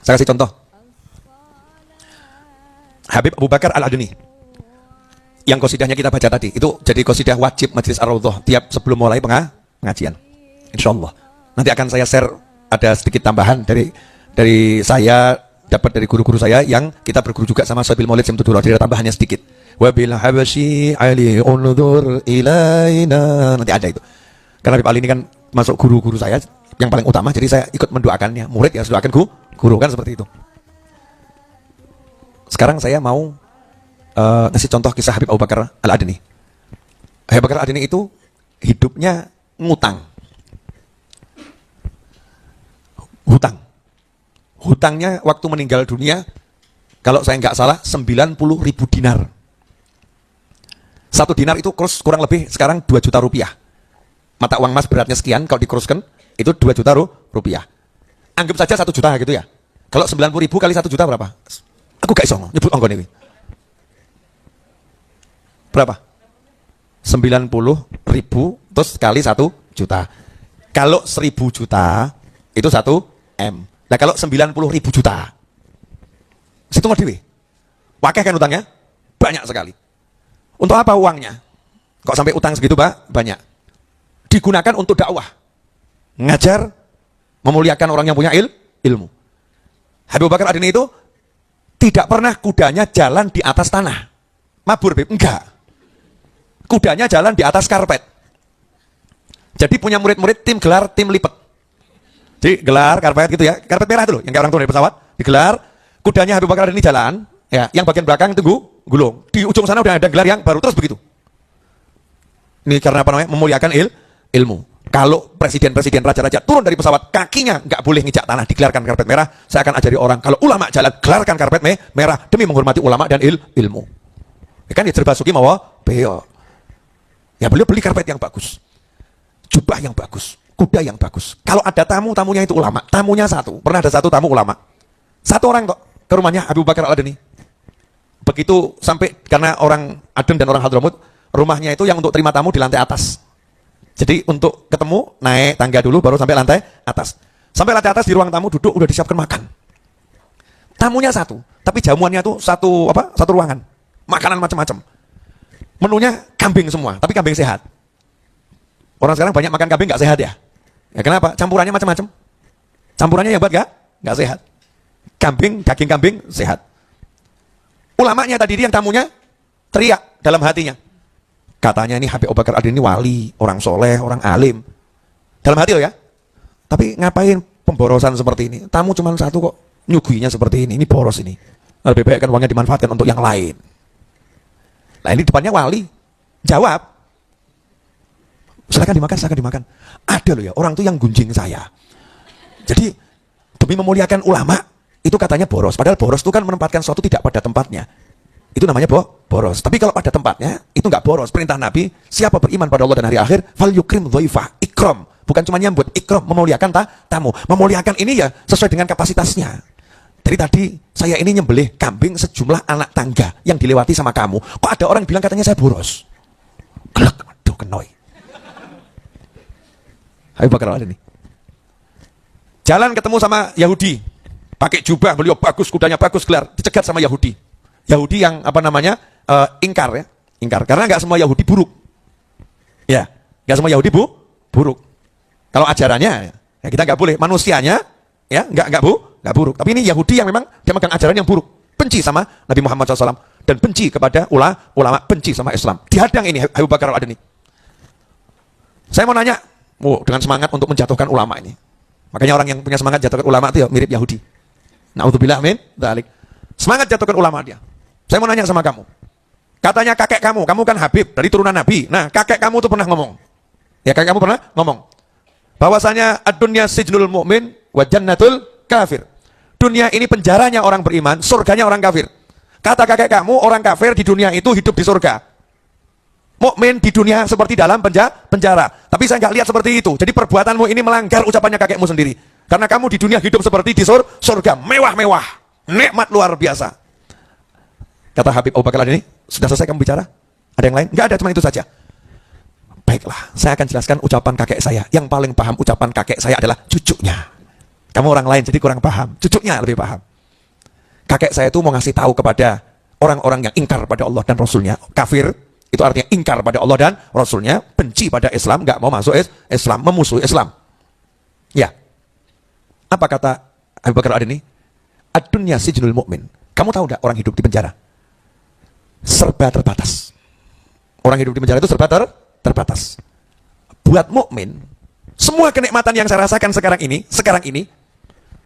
Saya kasih contoh. Habib Abu Bakar Al-Adni yang qasidahnya kita baca tadi, itu jadi qasidah wajib Majelis Ar-Raudhah tiap sebelum mulai pengajian. Insyaallah. Nanti akan saya share, ada sedikit tambahan dari saya, dapat dari guru-guru saya yang kita berguru juga sama Sabil Maulid Simtudurah, ada tambahannya sedikit. Wabil habasyi ali undur ilaina. Nanti ada itu. Karena Habib Ali ini kan masuk guru-guru saya yang paling utama, jadi saya ikut mendoakannya. Murid ya doakan guru kan seperti itu. Sekarang saya mau ngasih contoh kisah Habib Abu Bakar Al-Adni. Habib Bakar Al-Adni itu hidupnya ngutang. Hutangnya waktu meninggal dunia, kalau saya nggak salah 90.000 dinar. 1 dinar itu kurang lebih sekarang 2 juta rupiah. Mata uang emas beratnya sekian, kalau dikuruskan itu 2 juta rupiah. Anggap saja 1 juta gitu ya. Kalau 90.000 kali 1 juta berapa? Aku gak iso nyebut angka ini. Berapa? 90.000 terus kali 1 juta. Kalau 1.000 juta itu 1 M. Nah kalau 90.000 juta, situ nggak dewe. Wakeh kan utangnya? Banyak sekali. Untuk apa uangnya? Kok sampai utang segitu Pak? Banyak. Digunakan untuk dakwah, ngajar, memuliakan orang yang punya ilmu. Habib Bakar Adni itu tidak pernah kudanya jalan di atas tanah. Mabur, Beb? Enggak. Kudanya jalan di atas karpet. Jadi punya murid-murid tim gelar, tim lipat. Jadi gelar, karpet gitu ya. Karpet merah itu loh, yang kayak orang turun dari pesawat. Digelar, kudanya Habib Bakar Adni jalan, ya, yang bagian belakang itu gulung. Di ujung sana udah ada gelar yang baru, terus begitu. Ini karena apa namanya? Memuliakan ilmu. Kalau presiden-presiden, raja-raja turun dari pesawat, kakinya nggak boleh ngijak tanah, digelarkan karpet merah. Saya akan ajari orang, kalau ulama jalan, gelarkan karpet merah demi menghormati ulama dan ilmu. Ya kan ya Jerbasuki mau beo. Ya beliau beli karpet yang bagus, jubah yang bagus, kuda yang bagus. Kalau ada tamunya itu ulama, tamunya satu. Pernah ada satu tamu ulama, satu orang kok ke rumahnya Habib Bakar Al-Adni. Begitu sampai, karena orang Aden dan orang Hadramut, rumahnya itu yang untuk terima tamu di lantai atas. Jadi untuk ketemu naik tangga dulu baru sampai lantai atas. Sampai lantai atas di ruang tamu duduk udah disiapkan makan. Tamunya satu, tapi jamuannya tuh satu ruangan. Makanan macam-macam. Menunya kambing semua, tapi kambing sehat. Orang sekarang banyak makan kambing nggak sehat ya. Ya kenapa? Campurannya macam-macam. Campurannya yang buat nggak sehat. Kambing, daging kambing sehat. Ulamanya tadi yang tamunya teriak dalam hatinya. Katanya ini Habib Abu Bakar Adni ini wali, orang soleh, orang alim. Dalam hati loh ya. Tapi ngapain pemborosan seperti ini? Tamu cuma satu kok, nyuguhinya seperti ini boros ini. Lebih baik kan uangnya dimanfaatkan untuk yang lain. Nah ini depannya wali, jawab. Silakan dimakan. Ada loh ya, orang tuh yang gunjing saya. Jadi demi memuliakan ulama, itu katanya boros. Padahal boros itu kan menempatkan sesuatu tidak pada tempatnya. Itu namanya boros. Tapi kalau pada tempatnya, itu nggak boros. Perintah Nabi, siapa beriman pada Allah dan hari akhir, fal yukrim dhaifah, ikram. Bukan cuma nyambut, ikram, memuliakan tamu. Memuliakan ini ya sesuai dengan kapasitasnya. Dari tadi, saya ini nyembelih kambing sejumlah anak tangga yang dilewati sama kamu. Kok ada orang bilang katanya saya boros? Gelek, aduh kenoi. Habib Bakar Al-Adni. Jalan ketemu sama Yahudi. Pakai jubah, beliau bagus, kudanya bagus, gelar. Dicegat sama Yahudi. Yahudi yang ingkar ya, ingkar. Karena nggak semua Yahudi buruk, ya, nggak semua Yahudi buruk. Kalau ajarannya, ya kita nggak boleh. Manusianya, ya nggak buruk. Tapi ini Yahudi yang memang dia megang ajaran yang buruk, benci sama Nabi Muhammad SAW dan benci kepada ulama, benci sama Islam. Dihadang ini Habib Bakar Al-Adni. Saya mau nanya, dengan semangat untuk menjatuhkan ulama ini. Makanya orang yang punya semangat jatuhkan ulama itu ya mirip Yahudi. Na'udzubillah min dzalik. Semangat jatuhkan ulama dia. Saya mau nanya sama kamu. Katanya kakek kamu kan Habib dari turunan Nabi. Nah, kakek kamu tuh pernah ngomong. Ya, kakek kamu pernah ngomong. Bahwasanya ad-dunya sijnul mu'min wa jannatul kafir. Dunia ini penjaranya orang beriman, surganya orang kafir. Kata kakek kamu, orang kafir di dunia itu hidup di surga. Mukmin di dunia seperti dalam penjara. Tapi saya nggak lihat seperti itu. Jadi perbuatanmu ini melanggar ucapannya kakekmu sendiri. Karena kamu di dunia hidup seperti di surga, mewah-mewah, nikmat luar biasa. Kata Habib Abu Bakar ini, sudah selesai kamu bicara? Ada yang lain? Nggak ada, cuma itu saja. Baiklah, saya akan jelaskan ucapan kakek saya. Yang paling paham ucapan kakek saya adalah cucunya. Kamu orang lain jadi kurang paham, cucunya lebih paham. Kakek saya itu mau ngasih tahu kepada orang-orang yang ingkar pada Allah dan Rasulnya. Kafir itu artinya ingkar pada Allah dan Rasulnya, benci pada Islam, nggak mau masuk Islam, memusuhi Islam. Ya. Apa kata Abu Bakar Ad-Dini? Ad-dunya sijnul mu'min. Kamu tahu nggak orang hidup di penjara? Serba terbatas. Orang hidup di penjara itu serba terbatas. Buat mukmin, semua kenikmatan yang saya rasakan sekarang ini,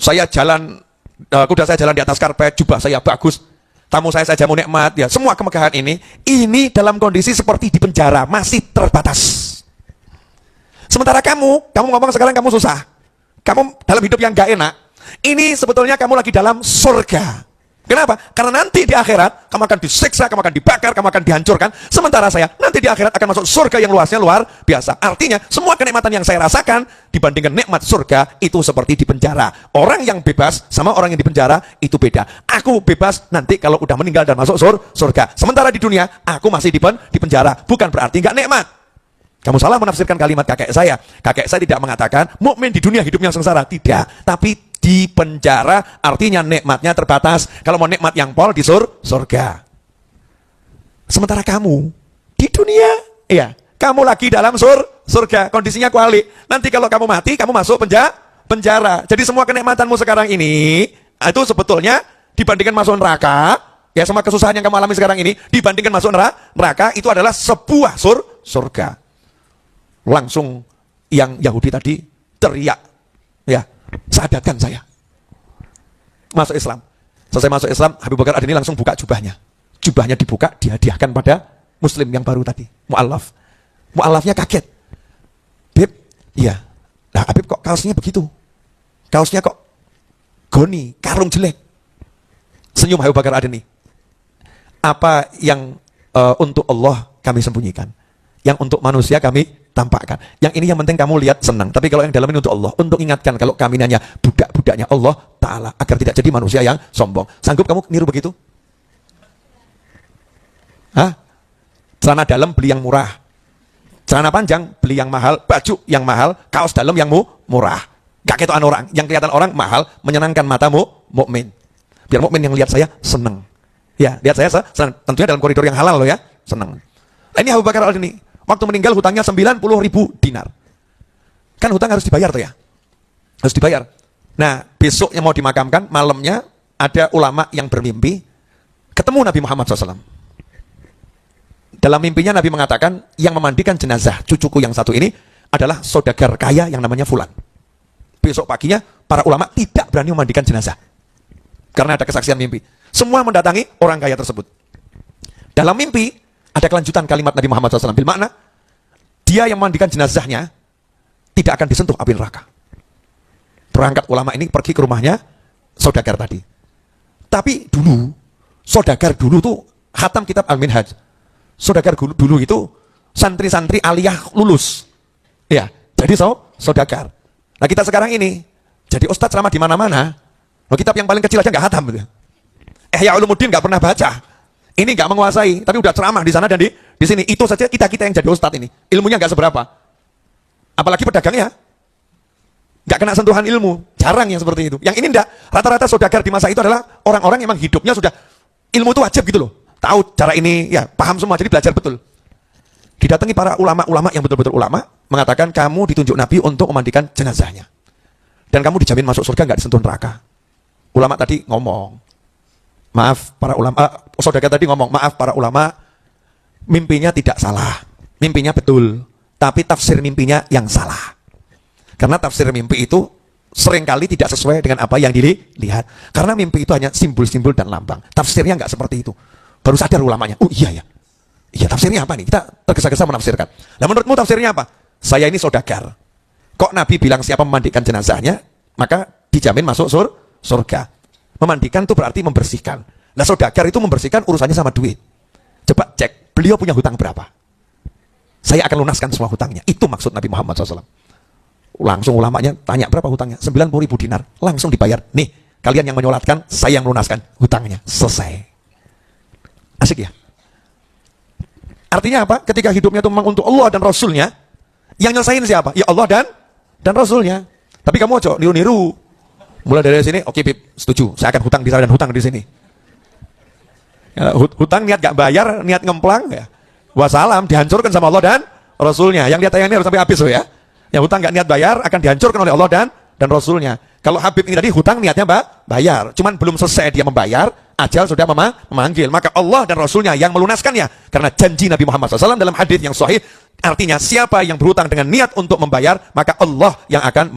saya jalan, kuda saya jalan di atas karpet, jubah saya bagus, tamu saya jamu nikmat, ya semua kemegahan ini dalam kondisi seperti di penjara, masih terbatas. Sementara kamu ngomong sekarang kamu susah, kamu dalam hidup yang gak enak, ini sebetulnya kamu lagi dalam surga. Kenapa? Karena nanti di akhirat kamu akan disiksa, kamu akan dibakar, kamu akan dihancurkan. Sementara saya nanti di akhirat akan masuk surga yang luasnya luar biasa. Artinya semua kenikmatan yang saya rasakan dibandingkan nikmat surga itu seperti di penjara. Orang yang bebas sama orang yang di penjara itu beda. Aku bebas nanti kalau udah meninggal dan masuk surga. Sementara di dunia aku masih di penjara. Bukan berarti nggak nikmat. Kamu salah menafsirkan kalimat kakek saya. Kakek saya tidak mengatakan mukmin di dunia hidupnya sengsara, tidak. Tapi di penjara artinya nikmatnya terbatas. Kalau mau nikmat yang pol di surga. Sementara kamu di dunia, ya, kamu lagi dalam surga, kondisinya kuali. Nanti kalau kamu mati, kamu masuk penjara. Jadi semua kenikmatanmu sekarang ini itu sebetulnya dibandingkan masuk neraka, ya semua kesusahan yang kamu alami sekarang ini dibandingkan masuk neraka itu adalah sebuah surga. Langsung yang Yahudi tadi teriak, ya, sadarkan saya. Masuk Islam. Selesai masuk Islam, Habib Bakar Ad-Dini langsung buka jubahnya. Jubahnya dibuka, dihadiahkan pada muslim yang baru tadi, mu'allaf. Mu'allafnya kaget. Beb, iya. Nah, Habib kok kaosnya begitu? Kaosnya kok goni, karung jelek. Senyum Habib Bakar Ad-Dini. Apa yang untuk Allah kami sembunyikan, yang untuk manusia kami tampakkan. Yang ini yang penting kamu lihat senang. Tapi kalau yang dalam ini untuk Allah, untuk ingatkan kalau kami hanya budak-budaknya Allah Ta'ala, agar tidak jadi manusia yang sombong. Sanggup kamu niru begitu? Hah? Celana dalam beli yang murah, celana panjang beli yang mahal, baju yang mahal, kaos dalam yang murah. Gak ketokan orang, yang kelihatan orang mahal, menyenangkan matamu, mukmin. Biar mukmin yang lihat saya senang. Ya, lihat saya senang. Tentunya dalam koridor yang halal loh ya, senang. Nah, ini Abu Bakar Al-Dini. Waktu meninggal hutangnya 90.000 dinar. Kan hutang harus dibayar tuh ya. Harus dibayar. Nah, besoknya mau dimakamkan, malamnya ada ulama yang bermimpi ketemu Nabi Muhammad SAW. Dalam mimpinya Nabi mengatakan, yang memandikan jenazah cucuku yang satu ini adalah saudagar kaya yang namanya Fulan. Besok paginya para ulama tidak berani memandikan jenazah. Karena ada kesaksian mimpi. Semua mendatangi orang kaya tersebut. Dalam mimpi ada kelanjutan kalimat Nabi Muhammad SAW. Bil makna, dia yang memandikan jenazahnya tidak akan disentuh api neraka. Berangkat ulama ini pergi ke rumahnya saudagar tadi. Tapi dulu, saudagar dulu tuh khatam kitab Al-Minhaj. Saudagar dulu itu santri-santri aliyah lulus. Ya, jadi saudagar. Nah kita sekarang ini, jadi ustadz ceramah di mana-mana. Nah, kitab yang paling kecil aja nggak khatam. Gitu. Ihya Ulumuddin nggak pernah baca. Ini nggak menguasai, tapi udah ceramah di sana dan di sini. Itu saja kita yang jadi ustadz ini. Ilmunya nggak seberapa. Apalagi pedagangnya nggak kena sentuhan ilmu. Jarang yang seperti itu. Yang ini enggak. Rata-rata saudagar di masa itu adalah orang-orang yang memang hidupnya sudah ilmu itu wajib gitu loh. Tahu cara ini, ya paham semua. Jadi belajar betul. Didatangi para ulama-ulama yang betul-betul ulama, mengatakan kamu ditunjuk Nabi untuk memandikan jenazahnya. Dan kamu dijamin masuk surga, nggak disentuh neraka. Ulama tadi ngomong, maaf para ulama, saudagar tadi ngomong, maaf para ulama, mimpinya tidak salah, mimpinya betul, tapi tafsir mimpinya yang salah. Karena tafsir mimpi itu seringkali tidak sesuai dengan apa yang dilihat. Karena mimpi itu hanya simbol-simbol dan lambang. Tafsirnya nggak seperti itu. Baru sadar ulamanya, oh iya ya, iya tafsirnya apa nih? Kita tergesa-gesa menafsirkan. Nah menurutmu tafsirnya apa? Saya ini saudagar. Kok Nabi bilang siapa memandikan jenazahnya, maka dijamin masuk surga. Memandikan itu berarti membersihkan. Nah saudagar itu membersihkan urusannya sama duit. Coba cek, beliau punya hutang berapa? Saya akan lunaskan semua hutangnya. Itu maksud Nabi Muhammad SAW. Langsung ulamanya tanya berapa hutangnya? 90.000 dinar. Langsung dibayar. Nih, kalian yang menyolatkan, saya yang lunaskan hutangnya. Selesai. Asik ya? Artinya apa? Ketika hidupnya itu memang untuk Allah dan Rasulnya, yang nyelesain siapa? Ya Allah dan Rasulnya. Tapi kamu aja niru-niru. Mulai dari sini, oke Bib, setuju. Saya akan hutang di sana dan hutang di sini. Ya, hutang niat gak bayar, niat ngemplang ya. Wassalam, dihancurkan sama Allah dan Rasulnya. Yang lihat tayang ini harus sampai habis loh ya. Yang hutang gak niat bayar akan dihancurkan oleh Allah dan Rasulnya. Kalau Habib ini tadi hutang niatnya bayar, cuman belum selesai dia membayar, ajal sudah memanggil. Maka Allah dan Rasulnya yang melunaskannya. Karena janji Nabi Muhammad SAW dalam hadis yang sahih, artinya siapa yang berhutang dengan niat untuk membayar, maka Allah yang akan